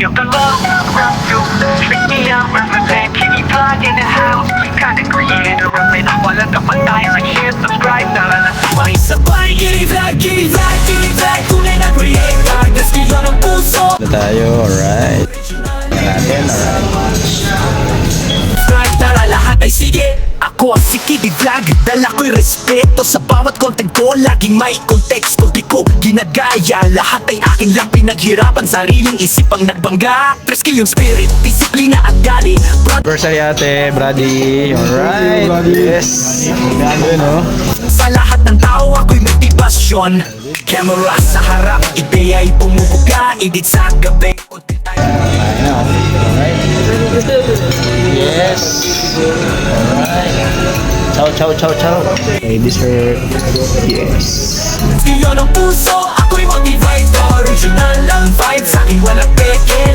You can love you. Trick me out, represent, keep me plugged in the house. Kinda creator, may nawala ka pa tayo. Like, share, subscribe, na may sabay. Gini-vlog, gini-vlog, gini-vlog. Tunay na creator, destino ng puso. Na tayo, alright. Natin, alright. Subscribe, tara lahat ay sige. Ako ang si Kiddy Vlog. Dala ko'y respeto sa bawat content ko. Laging may context ko, di ko ginagaya. Lahat ay akin lang pinaghirapan. Sariling isip ang nagbangga. Preskill yung spirit, disiplina at gali. Anniversary ate, Brady. Alright. Yes. Ganda, no? Sa lahat ng tao ako'y motivasyon. Camera sa harap, ideya'y pumupuga. Edit sa gabi, kunti tayo. Alright. Yes. Alright. Ciao, ciao, ciao, ciao. Okay, dessert. Yes. Destino ng puso, ako'y motivator. Original ang vibe, sa'kin walang peke.